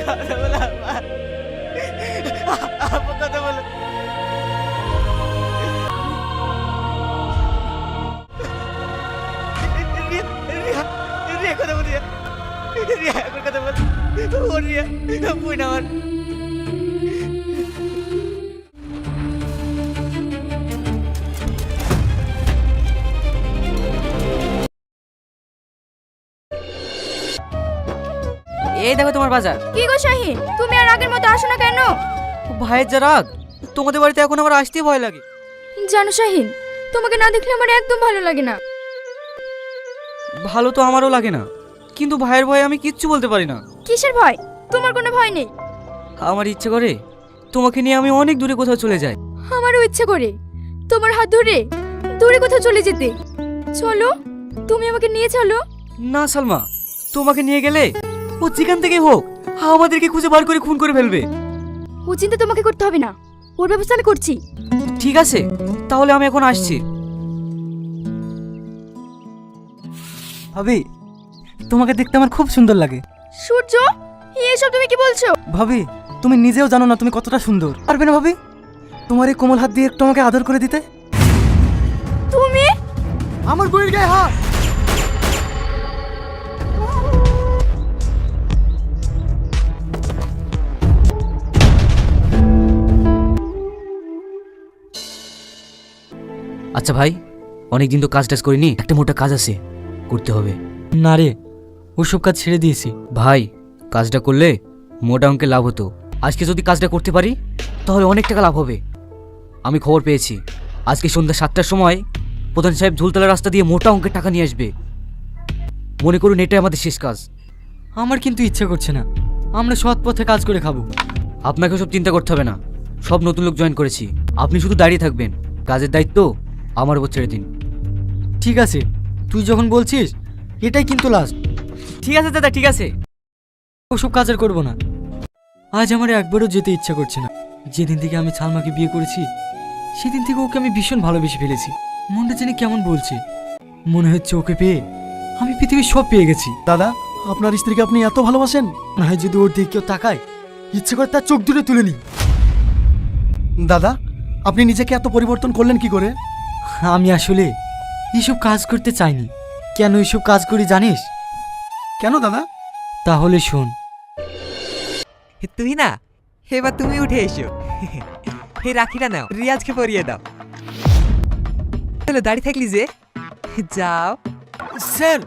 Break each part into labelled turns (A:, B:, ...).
A: কথা বলো আপা, আপা কথা বলো। রিয়া, রিয়া, রিয়া কথা বল, রিয়া, রিয়া একবার কথা বল। ও রিয়া, বোন আমার। এই দেখো তোমার বাজার।
B: কি গো শাহিন, তুমি আর আগের মতো আসো না কেন?
A: ভাইয়ের যা রাগ, তোমাদের বাড়িতে এখন আমার আসতেই ভয় লাগে।
B: জানো শাহিন, তোমাকে না দেখলে আমার একদম ভালো লাগে না।
A: ভালো তো আমারও লাগে না, কিন্তু ভাইয়ের ভয়ে আমি কিচ্ছু বলতে পারি না।
B: কিসের ভয়? তোমার কোনো ভয় নেই।
A: আমার ইচ্ছে করে তোমাকে নিয়ে আমি অনেক দূরে কোথাও চলে যাই।
B: আমারও ইচ্ছে করে তোমার হাত ধরে দূরে কোথাও চলে যেতে। চলো, তুমি আমাকে নিয়ে চলো।
A: না সালমা, তোমাকে নিয়ে গেলে ও যেখান থেকে হোক আমাদেরকে খুঁজে বার করে খুন করে ফেলবে।
B: ও চিন্তা তোমাকে করতে হবে না, ওর ব্যবস্থা আমি করছি।
A: ঠিক আছে, তাহলে আমি এখন আসছি।
C: ভাবি, তোমাকে দেখতে আমার খুব সুন্দর লাগে।
B: সূর্য, এসব তুমি কি বলছো?
C: ভাবি, তুমি নিজেও জানো না তুমি কতটা সুন্দর। পারবে না ভাবি তোমার এই কোমল হাত দিয়ে একটু আমাকে আদর করে দিতে?
B: তুমি
C: আমার বউয়ের গায়ে হাত!
A: আচ্ছা ভাই, অনেকদিন তো কাজ টাজ করিনি, একটা মোটা কাজ আছে, করতে হবে।
C: না রে, ওসব কাজ ছেড়ে দিয়েছি।
A: ভাই, কাজটা করলে মোটা অঙ্কের লাভ হতো। আজকে যদি কাজটা করতে পারি তাহলে অনেক টাকা লাভ হবে। আমি খবর পেয়েছি আজকে সন্ধ্যা 7টার সময় প্রধান সাহেব ঝুলতলা রাস্তা দিয়ে মোটা অঙ্কের টাকা নিয়ে আসবে। মনে করুন এটাই আমাদের শেষ কাজ।
C: আমার কিন্তু ইচ্ছে করছে না, আমরা সৎ পথে কাজ করে খাবো।
A: আপনাকে সব চিন্তা করতে হবে না, সব নতুন লোক জয়েন করেছি। আপনি শুধু দাঁড়িয়ে থাকবেন, কাজের দায়িত্ব আমার উপর ছেড়ে দিন।
C: ঠিক আছে, তুই যখন বলছিস এটাই কিন্তু লাস্ট।
A: ঠিক আছে দাদা, ঠিক আছে।
C: ওসব কাজ আর করবো না। আজ আমার একবারও যেতে ইচ্ছা করছে না। যেদিন থেকে আমি সালমাকে বিয়ে করেছি সেদিন থেকে ওকে আমি ভীষণ ভালোবেসে ফেলেছি। মনটা জানি কেমন বলছে, মনে হচ্ছে ওকে পেয়ে আমি পৃথিবীর সব পেয়ে গেছি।
D: দাদা, আপনার স্ত্রীকে আপনি এত ভালোবাসেন?
C: না হয় যদি ওর দিকে কেউ তাকায়, ইচ্ছে করে তার চোখ দূরে তুলে নি।
D: দাদা, আপনি নিজেকে এত পরিবর্তন করলেন কি করে?
C: আমি আসলে এইসব কাজ করতে চাইনি। কেন এইসব কাজ করি জানিস?
D: কেন দাদা?
C: তাহলে শোন।
E: তুই না, এবার তুমি উঠে এসো। হে রাখিটা নাও, রিয়াজকে পরিয়ে দাও। চলো, দাঁড়িয়ে থাকলি যে, যাও।
C: স্যার,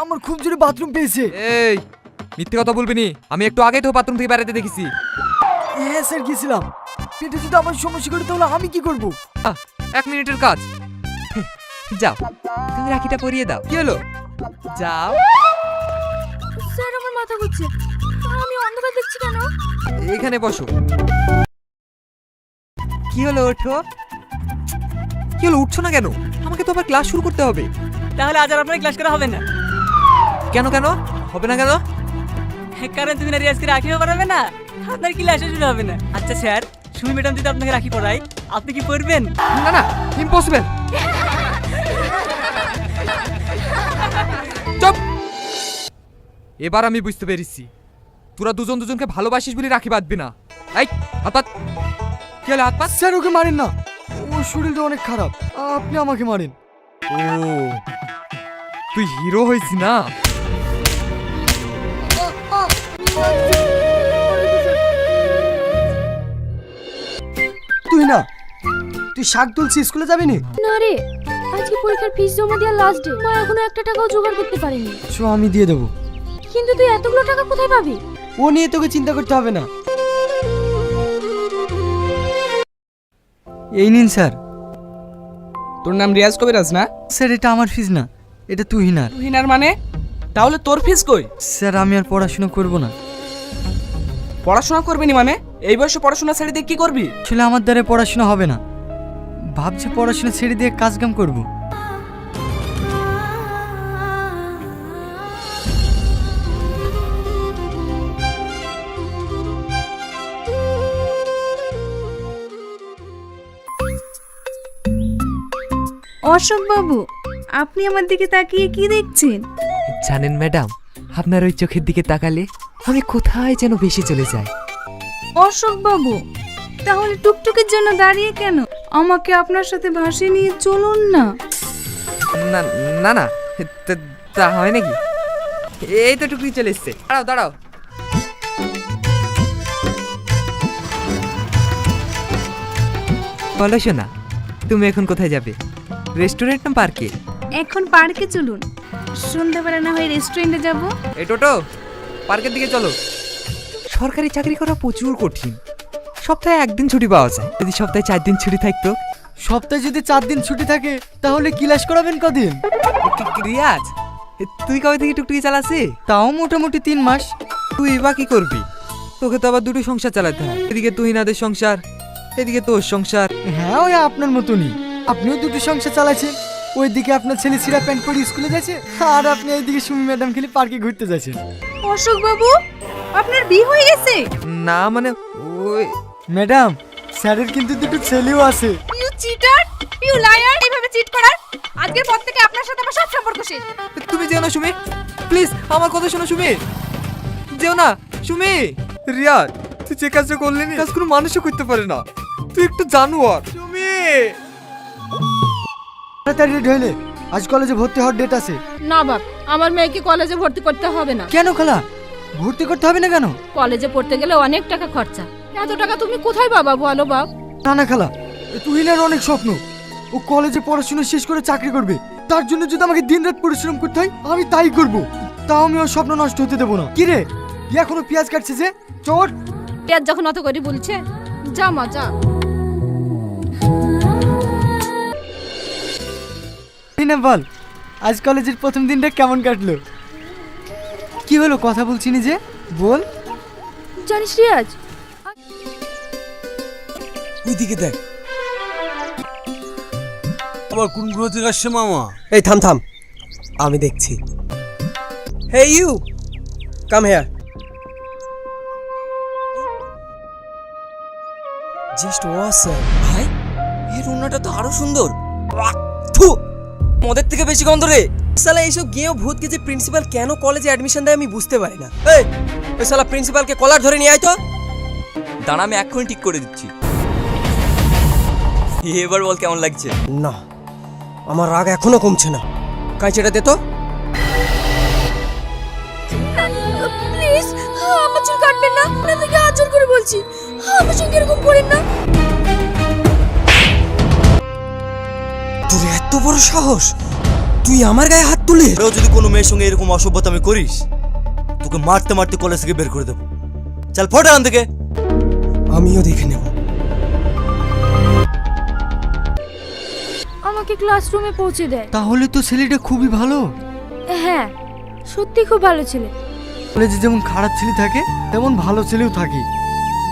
C: আমার খুব জোরে বাথরুম পেয়েছে।
E: এই মিথ্যে কথা বলবি নি, আমি একটু আগে তো বাথরুম থেকে বেড়াতে দেখেছি।
C: হ্যাঁ স্যার, গেছিলাম। পেটে যদি আমার সমস্যা করে তাহলে আমি কি করব?
E: 1 মিনিটের কাজ। যাও, তুমি রাখিটা পরিয়ে দাও। কি হলো? যাও।
B: স্যার, আমার মাথা ঘুরছে, আমি অন্ধকার দেখছি কেন?
E: এখানে বসো। কি হলো, ওঠো। কি হলো, উঠছো না কেন? আমাকে তো আবার ক্লাস শুরু করতে হবে।
A: তাহলে আজ আর আপনার ক্লাস করা হবে না।
E: কেন কেন হবে না কেন?
A: কারণ তুমি না রিয়াজকে রাখিও পড়াবে না, আপনার ক্লাসে শুরু হবে না। আচ্ছা স্যার, সুমি ম্যাডাম যদি আপনাকে রাখি পড়াই, আপনি কি পড়বেন?
E: না না, ইম্পসিবল। চুপ। এবার আমি বুঝতে পেরেছি তোরা দুজন দুজনকে ভালোবাসিস বলে রাখি বাঁধবি না। এই হাত পাত। কি হলো, হাত পাত?
C: স্যার, ওকে মারেন না, ওর শরীরটা অনেক খারাপ, আপনি আমাকে মারেন।
E: ও, তুই হিরো হয়েছিস না?
C: তুই না, তুই শাক তুলছি, স্কুলে যাবি নি?
B: না রে, আজকে পরীক্ষার ফিস জমা দেওয়ার লাস্ট ডে, মা এখনো 1 টাকাও জোগাড় করতে পারেনি।
C: চো, আমি দিয়ে দেবো।
B: কিন্তু তুই এতগুলো টাকা কোথায় পাবি?
C: ও নিয়ে তোকে চিন্তা করতে হবে না। এই নিন স্যার।
F: তোর নাম রিয়াজ কবিরাজ না?
C: স্যার, এটা আমার ফিস না, এটা তুহিনার।
F: তুহিনার মানে? তাহলে তোর ফিস কই?
C: স্যার, আমি আর পড়াশোনা করব না।
F: পড়াশোনা করবি নি মানে? এই বয়সে পড়াশোনা ছেড়ে দিয়ে কি করবি?
C: আসলে আমার দ্বারা পড়াশোনা হবে না, ভাবছি পড়াশোনা ছেড়ে দিয়ে কাজ কাম করবো।
G: অশোক বাবু, আপনি আমার দিকে তাকিয়ে কি দেখছেন?
E: জানেন ম্যাডাম, আপনার ওই চোখের দিকে তাকালে আমি কোথায় যেন বেশি চলে যাই।
G: অশোক বাবু, তাহলে টুকটুকের জন্য দাঁড়িয়ে কেন? আমাকে আপনার সাথে ভাসিয়ে নিয়ে চলুন না।
E: না না না, তা হয় নাকি? এই তো টুকরি চলে এসছে। দাঁড়াও দাঁড়াও। বলো শোনা, তুমি এখন কোথায় যাবে? রেস্টুরেন্ট না পার্কে?
G: এখন পার্কে চলুন, সন্ধ্যাবেলা না হয় রেস্টুরেন্টে যাব।
E: এই টোটো, পার্কের দিকে চলো। সরকারি চাকরি করা প্রচুর কঠিন। সপ্তাহে একদিন ছুটি পাওয়া যায়, যদি সপ্তাহে 4 দিন ছুটি থাকতো।
C: সপ্তাহে যদি 4 দিন ছুটি থাকে তাহলে ক্লাস করাবেন কদিন?
E: রিয়াজ, তুই কবে থেকে টুকটুকি চালাচ্ছি?
C: তাও মোটামুটি 3 মাস।
E: তুই বা কি করবি? তোকে তো আবার দুটো সংসার চালাতে হয়। এদিকে তুহিনাদের সংসার, এদিকে তোর সংসার।
C: হ্যাঁ, ওই আপনার মতনই। আপনিও দুটো সংসার চালাচ্ছেন। ওইদিকে আপনার ছেলে ছিঁড়া প্যান্ট পরে স্কুলে যাচ্ছে, আর আপনি এইদিকে সুমি ম্যাডাম খেলে পার্কে ঘুরতে যাচ্ছেন।
G: অশোক বাবু, আপনার বিয়ে হয়ে গেছে?
E: না মানে ওই
C: ম্যাডাম, স্যারের কিন্তু দুটো ছেলেও আছে।
G: You cheater, you liar. এইভাবে চিট করার আজকের পর থেকে আপনার সাথে আমার সব সম্পর্ক শেষ।
E: তুমি যেও না সুমি, প্লিজ আমার কথা শোনো সুমি, যেও না সুমি। রিয়াজ, তুই যে কাজটা করলি না, কাজ কোনো মানুষও করতে পারে না। তুই একটু জানোয়ার সুমি।
C: তাড়াতাড়ি রেডি হইলে, আজ কলেজে ভর্তি হওয়ার ডেট আছে।
B: না বাপ, আমার মেয়েকে কলেজে ভর্তি করতে হবে না।
C: কেন খালা, ভর্তি করতে হবে না কেন?
B: কলেজে পড়তে গেলে অনেক টাকা খরচা। এত টাকা তুমি কোথায় পাবা বলো বাপ?
C: না না খালা, তুহিনার অনেক স্বপ্ন। ও কলেজে পড়াশোনা শেষ করে চাকরি করবে। তার জন্য যদি আমাকে দিনরাত পরিশ্রম করতে হয়, আমি তাই করব। তাও আমি ওর স্বপ্ন নষ্ট হতে দেবো না। কি রে, এখনো পেঁয়াজ কাটছে যে? চোর
B: পেঁয়াজ যখন অত করে বলছে, যা মা যা।
C: না বল, আজ কলেজের প্রথম দিনটা কেমন কাটলো? কি হলো, কথা বলছিনি যে? বল।
B: জানিস রিয়াজ,
H: ওইদিকে দেখ, আবার কোন গ্রহ থেকে আসছে মামা?
I: এই থাম থাম, আমি দেখছি। Hey you, come here. Just awesome.
F: ভাই, এই রুনাটা তো আরো সুন্দর। থু, মদের থেকে বেশি গন্ধ রে।
I: সালা এইসব গেঁয়ো ভূতকে যে প্রিন্সিপাল কেন কলেজে অ্যাডমিশন দেয় আমি বুঝতে পারি না। এই ওই সালা প্রিন্সিপালকে কলার ধরে নিয়ে আয় তো।
F: দাঁড়া, আমি এক্ষুনি ঠিক করে দিচ্ছি। এবার বল কেমন লাগছে?
I: না, আমার রাগ এখনো কমছে না। কাঁচিটা দে তো।
B: প্লিজ আমার চুল কাটবেন না, আপনাদেরকে হাত জোর করে বলছি, আমার সঙ্গে এরকম করেন না।
I: তোর এত বড় সাহস, তুই আমার গায়ে হাত তুলে?
J: যদি কোনো মেয়ের সঙ্গে এরকম অসভ্যতামি করিস, তোকে মারতে মারতে কলেজ থেকে বের করে দেবো। চল ফট এখান থেকে।
I: আমিও দেখে নেব।
B: আমাকে ক্লাসরুমে পৌঁছে দেয়।
C: তাহলে তো ছেলেটা খুবই ভালো।
B: হ্যাঁ, সত্যি খুব ভালো ছেলে।
C: কলেজে যেমন খারাপ ছেলে থাকে, তেমন ভালো ছেলেও থাকে।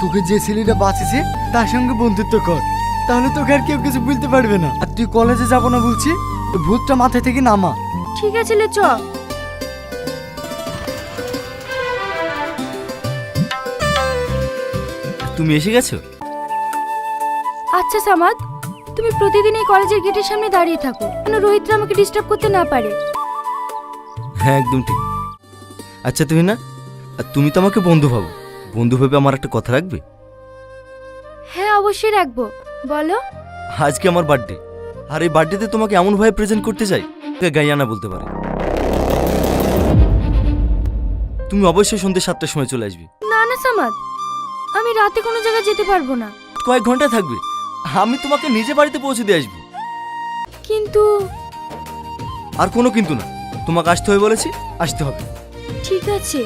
C: তোকে যে ছেলেটা বাঁচেছে তার সঙ্গে বন্ধুত্ব কর, তাহলে তোকে আর কেউ কিছু বলতে পারবে না। আর তুই কলেজে যাবো না বলছি, ভূতটা মাথায় থেকে নামা।
B: ঠিক আছে লে, চ।
J: তুমি এসে গেছো?
B: আচ্ছা সামাদ, তুমি প্রতিদিন এই কলেজের গেটের সামনে দাঁড়িয়ে থাকো, যেন রোহিতরা আমাকে ডিস্টার্ব করতে না পারে।
J: হ্যাঁ, একদম ঠিক। আচ্ছা তুমি না, আর তুমি তো আমাকে বন্ধু ভাবো, বন্ধু ভেবে আমার একটা কথা রাখবে?
B: হ্যাঁ অবশ্যই রাখবো, বলো।
J: আজকে আমার বার্থডে, আর এই বার্থডেতে তোমাকে এমনভাবে প্রেজেন্ট করতে চাই, তোকে গাইয়ানা বলতে পারে। তুমি অবশ্যই সন্ধ্যে 7টার সময় চলে আসবে।
B: না না সামাদ, আমি রাতে কোনো জায়গায় যেতে পারবো না।
J: কয়েক ঘন্টা থাকবে, আমি তোমাকে নিজে বাড়িতে পৌঁছে দিয়ে আসবো।
B: কিন্তু
J: আর কোনো কিন্তু না, তোমাকে আসতে হবে বলেছি, আসতে হবে।
B: ঠিক আছে।